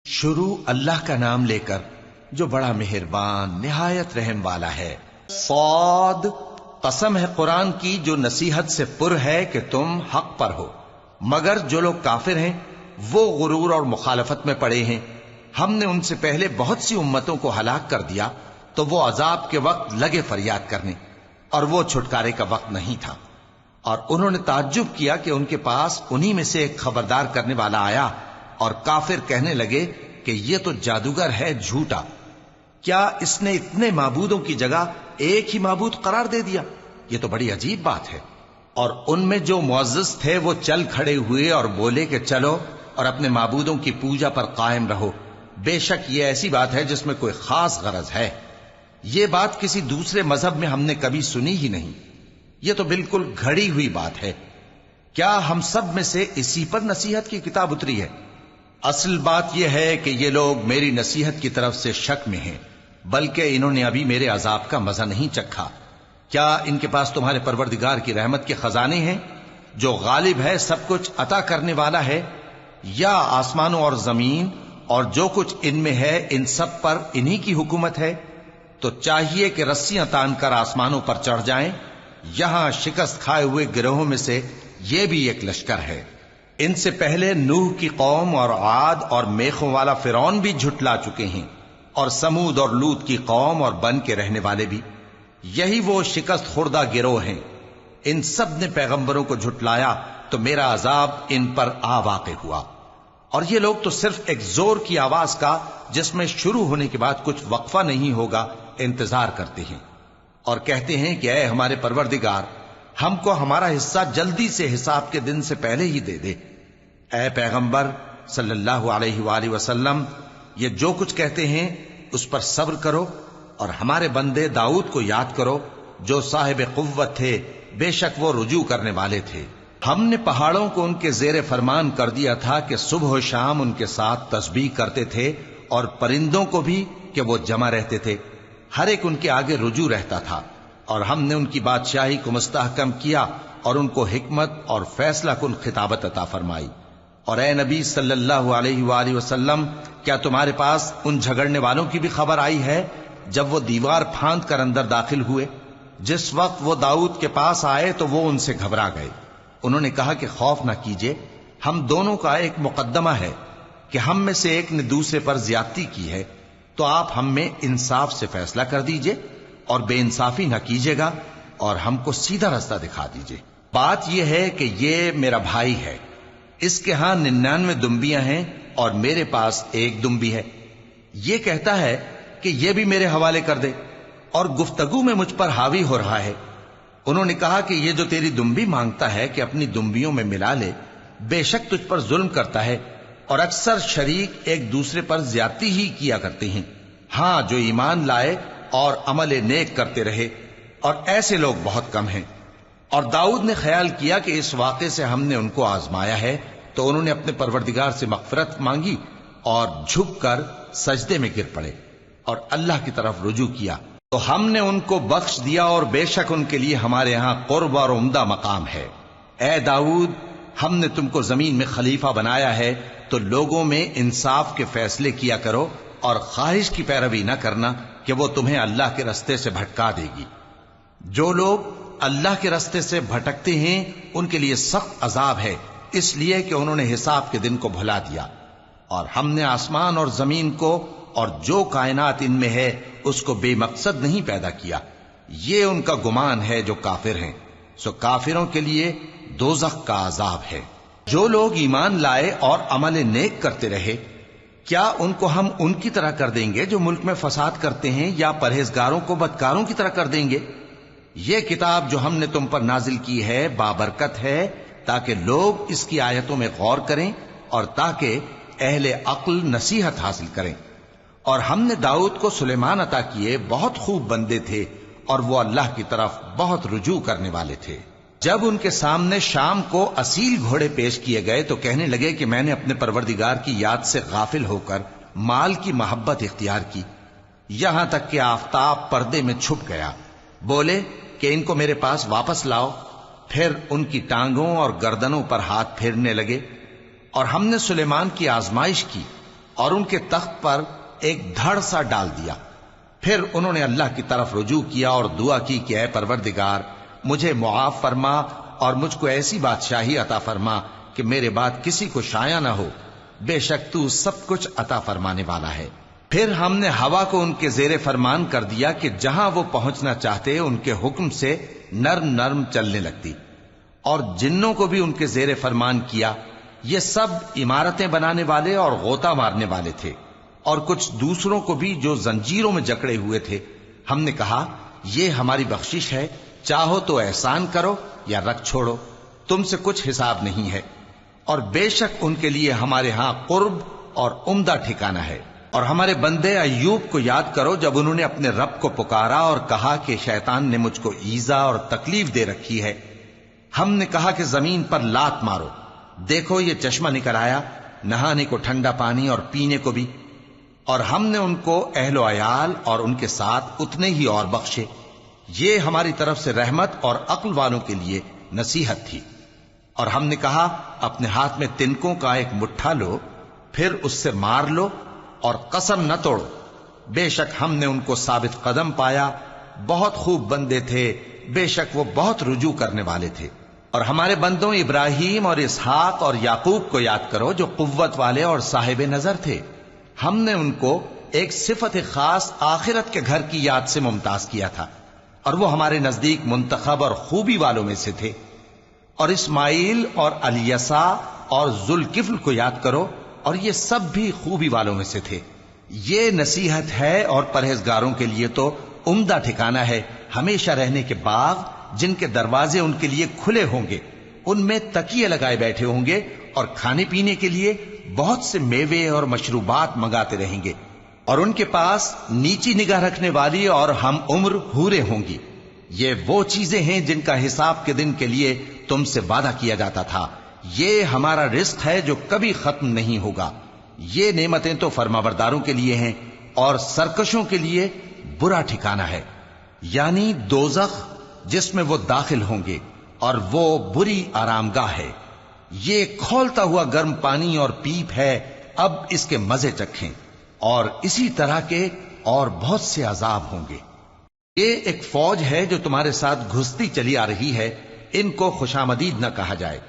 شروع اللہ کا نام لے کر جو بڑا مہربان نہایت رحم والا ہے۔ صاد، قسم ہے قرآن کی جو نصیحت سے پر ہے کہ تم حق پر ہو، مگر جو لوگ کافر ہیں وہ غرور اور مخالفت میں پڑے ہیں۔ ہم نے ان سے پہلے بہت سی امتوں کو ہلاک کر دیا تو وہ عذاب کے وقت لگے فریاد کرنے، اور وہ چھٹکارے کا وقت نہیں تھا۔ اور انہوں نے تعجب کیا کہ ان کے پاس انہی میں سے ایک خبردار کرنے والا آیا، اور کافر کہنے لگے کہ یہ تو جادوگر ہے جھوٹا، کیا اس نے اتنے معبودوں کی جگہ ایک ہی معبود قرار دے دیا؟ یہ تو بڑی عجیب بات ہے۔ اور ان میں جو معزز تھے وہ چل کھڑے ہوئے اور بولے کہ چلو اور اپنے معبودوں کی پوجا پر قائم رہو، بے شک یہ ایسی بات ہے جس میں کوئی خاص غرض ہے۔ یہ بات کسی دوسرے مذہب میں ہم نے کبھی سنی ہی نہیں، یہ تو بالکل گھڑی ہوئی بات ہے۔ کیا ہم سب میں سے اسی پر نصیحت کی کتاب اتری ہے؟ اصل بات یہ ہے کہ یہ لوگ میری نصیحت کی طرف سے شک میں ہیں، بلکہ انہوں نے ابھی میرے عذاب کا مزہ نہیں چکھا۔ کیا ان کے پاس تمہارے پروردگار کی رحمت کے خزانے ہیں جو غالب ہے، سب کچھ عطا کرنے والا ہے؟ یا آسمانوں اور زمین اور جو کچھ ان میں ہے ان سب پر انہی کی حکومت ہے؟ تو چاہیے کہ رسیاں تان کر آسمانوں پر چڑھ جائیں۔ یہاں شکست کھائے ہوئے گروہوں میں سے یہ بھی ایک لشکر ہے۔ ان سے پہلے نوح کی قوم اور عاد اور میخوں والا فرعون بھی جھٹلا چکے ہیں، اور سمود اور لوط کی قوم اور بن کے رہنے والے بھی، یہی وہ شکست خوردہ گروہ ہیں۔ ان سب نے پیغمبروں کو جھٹلایا تو میرا عذاب ان پر آ واقع ہوا، اور یہ لوگ تو صرف ایک زور کی آواز کا جس میں شروع ہونے کے بعد کچھ وقفہ نہیں ہوگا انتظار کرتے ہیں، اور کہتے ہیں کہ اے ہمارے پروردگار، ہم کو ہمارا حصہ جلدی سے حساب کے دن سے پہلے ہی دے دے۔ اے پیغمبر صلی اللہ علیہ وآلہ وسلم، یہ جو کچھ کہتے ہیں اس پر صبر کرو، اور ہمارے بندے داؤد کو یاد کرو جو صاحب قوت تھے، بے شک وہ رجوع کرنے والے تھے۔ ہم نے پہاڑوں کو ان کے زیر فرمان کر دیا تھا کہ صبح و شام ان کے ساتھ تسبیح کرتے تھے، اور پرندوں کو بھی کہ وہ جمع رہتے تھے، ہر ایک ان کے آگے رجوع رہتا تھا۔ اور ہم نے ان کی بادشاہی کو مستحکم کیا اور ان کو حکمت اور فیصلہ کن خطابت عطا فرمائی۔ اور اے نبی صلی اللہ علیہ وآلہ وسلم، کیا تمہارے پاس ان جھگڑنے والوں کی بھی خبر آئی ہے جب وہ دیوار پھاند کر اندر داخل ہوئے؟ جس وقت وہ داؤد کے پاس آئے تو وہ ان سے گھبرا گئے۔ انہوں نے کہا کہ خوف نہ کیجیے، ہم دونوں کا ایک مقدمہ ہے کہ ہم میں سے ایک نے دوسرے پر زیادتی کی ہے، تو آپ ہم میں انصاف سے فیصلہ کر دیجئے اور بے انصافی نہ کیجیے گا، اور ہم کو سیدھا رستہ دکھا دیجئے۔ بات یہ ہے کہ یہ میرا بھائی ہے، اس کے ہاں 99 دمبیاں ہیں اور میرے پاس ایک دمبی ہے۔ یہ کہتا ہے کہ یہ بھی میرے حوالے کر دے، اور گفتگو میں مجھ پر حاوی ہو رہا ہے۔ انہوں نے کہا کہ یہ جو تیری دمبی مانگتا ہے کہ اپنی دمبیوں میں ملا لے، بے شک تجھ پر ظلم کرتا ہے، اور اکثر شریک ایک دوسرے پر زیادتی ہی کیا کرتے ہیں۔ ہاں، جو ایمان لائے اور عمل نیک کرتے رہے، اور ایسے لوگ بہت کم ہیں۔ اور داؤد نے خیال کیا کہ اس واقعے سے ہم نے ان کو آزمایا ہے، تو انہوں نے اپنے پروردگار سے مغفرت مانگی اور جھک کر سجدے میں گر پڑے اور اللہ کی طرف رجوع کیا، تو ہم نے ان کو بخش دیا، اور بے شک ان کے لیے ہمارے ہاں قرب اور عمدہ مقام ہے۔ اے داؤد، ہم نے تم کو زمین میں خلیفہ بنایا ہے، تو لوگوں میں انصاف کے فیصلے کیا کرو، اور خواہش کی پیروی نہ کرنا کہ وہ تمہیں اللہ کے رستے سے بھٹکا دے گی۔ جو لوگ اللہ کے رستے سے بھٹکتے ہیں ان کے لیے سخت عذاب ہے، اس لیے کہ انہوں نے حساب کے دن کو بھلا دیا۔ اور ہم نے آسمان اور زمین کو اور جو کائنات ان میں ہے اس کو بے مقصد نہیں پیدا کیا، یہ ان کا گمان ہے جو کافر ہیں، سو کافروں کے لیے دوزخ کا عذاب ہے۔ جو لوگ ایمان لائے اور عمل نیک کرتے رہے، کیا ان کو ہم ان کی طرح کر دیں گے جو ملک میں فساد کرتے ہیں، یا پرہیزگاروں کو بدکاروں کی طرح کر دیں گے؟ یہ کتاب جو ہم نے تم پر نازل کی ہے بابرکت ہے، تاکہ لوگ اس کی آیتوں میں غور کریں اور تاکہ اہل عقل نصیحت حاصل کریں۔ اور ہم نے داؤد کو سلیمان عطا کیے، بہت خوب بندے تھے، اور وہ اللہ کی طرف بہت رجوع کرنے والے تھے۔ جب ان کے سامنے شام کو اصیل گھوڑے پیش کیے گئے تو کہنے لگے کہ میں نے اپنے پروردگار کی یاد سے غافل ہو کر مال کی محبت اختیار کی، یہاں تک کہ آفتاب پردے میں چھپ گیا۔ بولے کہ ان کو میرے پاس واپس لاؤ۔ پھر ان کی ٹانگوں اور گردنوں پر ہاتھ پھیرنے لگے، اور ہم نے سلیمان کی آزمائش کی، اور ان کے تخت پر ایک دھڑ سا ڈال دیا۔ پھر انہوں نے اللہ کی طرف رجوع کیا اور دعا کی کہ اے پروردگار مجھے معاف فرما اور مجھ کو ایسی بادشاہی عطا فرما کہ میرے بعد کسی کو شایع نہ ہو، بے شک تو سب کچھ عطا فرمانے والا ہے۔ پھر ہم نے ہوا کو ان کے زیر فرمان کر دیا کہ جہاں وہ پہنچنا چاہتے ان کے حکم سے نرم نرم چلنے لگتی، اور جنوں کو بھی ان کے زیر فرمان کیا۔ یہ سب عمارتیں بنانے والے اور غوطہ مارنے والے تھے، اور کچھ دوسروں کو بھی جو زنجیروں میں جکڑے ہوئے تھے۔ ہم نے کہا یہ ہماری بخشش ہے، چاہو تو احسان کرو یا رکھ چھوڑو، تم سے کچھ حساب نہیں ہے، اور بے شک ان کے لیے ہمارے ہاں قرب اور عمدہ ٹھکانہ ہے۔ اور ہمارے بندے ایوب کو یاد کرو جب انہوں نے اپنے رب کو پکارا اور کہا کہ شیطان نے مجھ کو ایذا اور تکلیف دے رکھی ہے۔ ہم نے کہا کہ زمین پر لات مارو، دیکھو یہ چشمہ نکل آیا، نہانے کو ٹھنڈا پانی اور پینے کو بھی، اور ہم نے ان کو اہل و عیال اور ان کے ساتھ اتنے ہی اور بخشے۔ یہ ہماری طرف سے رحمت اور عقل والوں کے لیے نصیحت تھی۔ اور ہم نے کہا اپنے ہاتھ میں تنکوں کا ایک مٹھا لو، پھر اس سے مار لو اور قسم نہ توڑو، بے شک ہم نے ان کو ثابت قدم پایا، بہت خوب بندے تھے، بے شک وہ بہت رجوع کرنے والے تھے۔ اور ہمارے بندوں ابراہیم اور اسحاق اور یعقوب کو یاد کرو جو قوت والے اور صاحب نظر تھے۔ ہم نے ان کو ایک صفت خاص آخرت کے گھر کی یاد سے ممتاز کیا تھا، اور وہ ہمارے نزدیک منتخب اور خوبی والوں میں سے تھے۔ اور اسماعیل اور الیسع اور ذوالکفل کو یاد کرو، اور یہ سب بھی خوبی والوں میں سے تھے۔ یہ نصیحت ہے اور پرہیزگاروں کے لیے تو عمدہ ٹھکانہ ہے، ہمیشہ رہنے کے باغ جن کے دروازے ان کے لیے کھلے ہوں گے، ان میں تکیے لگائے بیٹھے ہوں گے، اور کھانے پینے کے لیے بہت سے میوے اور مشروبات منگاتے رہیں گے، اور ان کے پاس نیچی نگاہ رکھنے والی اور ہم عمر حوریں ہوں گی۔ یہ وہ چیزیں ہیں جن کا حساب کے دن کے لیے تم سے وعدہ کیا جاتا تھا، یہ ہمارا رزق ہے جو کبھی ختم نہیں ہوگا۔ یہ نعمتیں تو فرمانبرداروں کے لیے ہیں، اور سرکشوں کے لیے برا ٹھکانہ ہے، یعنی دوزخ جس میں وہ داخل ہوں گے، اور وہ بری آرام گاہ ہے۔ یہ کھولتا ہوا گرم پانی اور پیپ ہے، اب اس کے مزے چکھیں، اور اسی طرح کے اور بہت سے عذاب ہوں گے۔ یہ ایک فوج ہے جو تمہارے ساتھ گھستی چلی آ رہی ہے، ان کو خوشامدید نہ کہا جائے۔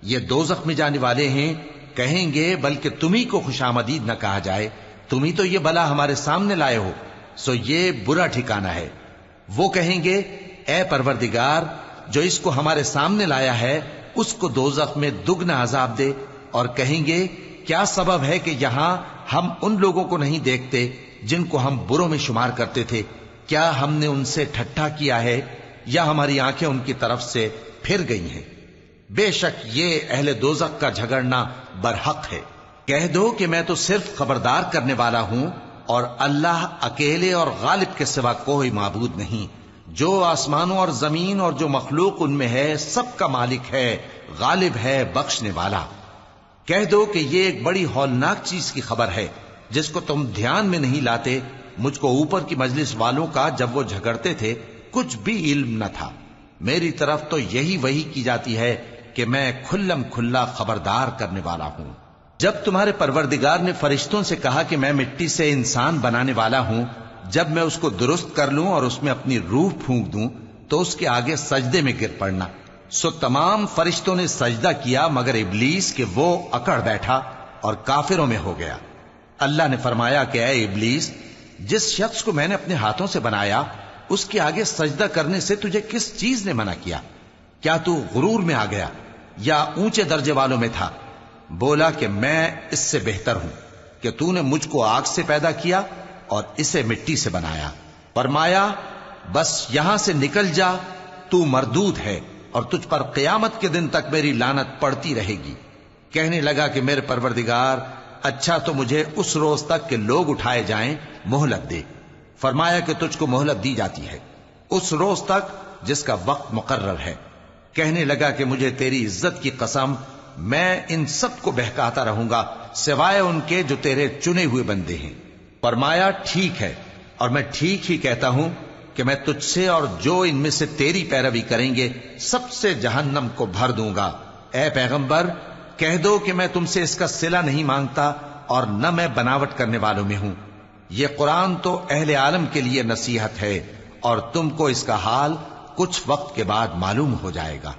یہ دوزخ میں جانے والے ہیں، کہیں گے بلکہ تمہیں کو خوشامدید نہ کہا جائے، تمہیں تو یہ بلا ہمارے سامنے لائے ہو، سو یہ برا ٹھکانہ ہے۔ وہ کہیں گے اے پروردگار جو اس کو ہمارے سامنے لایا ہے اس کو دوزخ میں دگنا عذاب دے، اور کہیں گے کیا سبب ہے کہ یہاں ہم ان لوگوں کو نہیں دیکھتے جن کو ہم بروں میں شمار کرتے تھے؟ کیا ہم نے ان سے ٹھٹھا کیا ہے یا ہماری آنکھیں ان کی طرف سے پھر گئی ہیں؟ بے شک یہ اہل دوزخ کا جھگڑنا برحق ہے۔ کہہ دو کہ میں تو صرف خبردار کرنے والا ہوں، اور اللہ اکیلے اور غالب کے سوا کوئی معبود نہیں۔ جو آسمانوں اور زمین اور جو مخلوق ان میں ہے سب کا مالک ہے، غالب ہے، بخشنے والا۔ کہہ دو کہ یہ ایک بڑی ہولناک چیز کی خبر ہے جس کو تم دھیان میں نہیں لاتے۔ مجھ کو اوپر کی مجلس والوں کا جب وہ جھگڑتے تھے کچھ بھی علم نہ تھا، میری طرف تو یہی وحی کی جاتی ہے کہ میں کھلم کھلا خبردار کرنے والا ہوں۔ جب تمہارے پروردگار نے فرشتوں سے کہا کہ میں مٹی سے انسان بنانے والا ہوں، جب میں اس کو درست کر لوں اور اس میں اپنی روح پھونک دوں تو اس کے آگے سجدے میں گر پڑنا۔ سو تمام فرشتوں نے سجدہ کیا مگر ابلیس کہ وہ اکڑ بیٹھا اور کافروں میں ہو گیا۔ اللہ نے فرمایا کہ اے ابلیس، جس شخص کو میں نے اپنے ہاتھوں سے بنایا اس کے آگے سجدہ کرنے سے تجھے کس چیز نے منع کیا؟ کیا تو غرور میں آ گیا یا اونچے درجے والوں میں تھا؟ بولا کہ میں اس سے بہتر ہوں کہ تو نے مجھ کو آگ سے پیدا کیا اور اسے مٹی سے بنایا۔ فرمایا بس یہاں سے نکل جا، تو مردود ہے اور تجھ پر قیامت کے دن تک میری لعنت پڑتی رہے گی۔ کہنے لگا کہ میرے پروردگار، اچھا تو مجھے اس روز تک کہ لوگ اٹھائے جائیں مہلت دے۔ فرمایا کہ تجھ کو مہلت دی جاتی ہے اس روز تک جس کا وقت مقرر ہے۔ کہنے لگا کہ مجھے تیری عزت کی قسم، میں ان سب کو بہکاتا رہوں گا سوائے ان کے جو تیرے چنے ہوئے بندے ہیں۔ فرمایا ٹھیک ہے، اور میں ٹھیک ہی کہتا ہوں کہ میں تجھ سے اور جو ان میں سے تیری پیروی کریں گے سب سے جہنم کو بھر دوں گا۔ اے پیغمبر، کہہ دو کہ میں تم سے اس کا صلہ نہیں مانگتا اور نہ میں بناوٹ کرنے والوں میں ہوں۔ یہ قرآن تو اہل عالم کے لیے نصیحت ہے، اور تم کو اس کا حال کچھ وقت کے بعد معلوم ہو جائے گا۔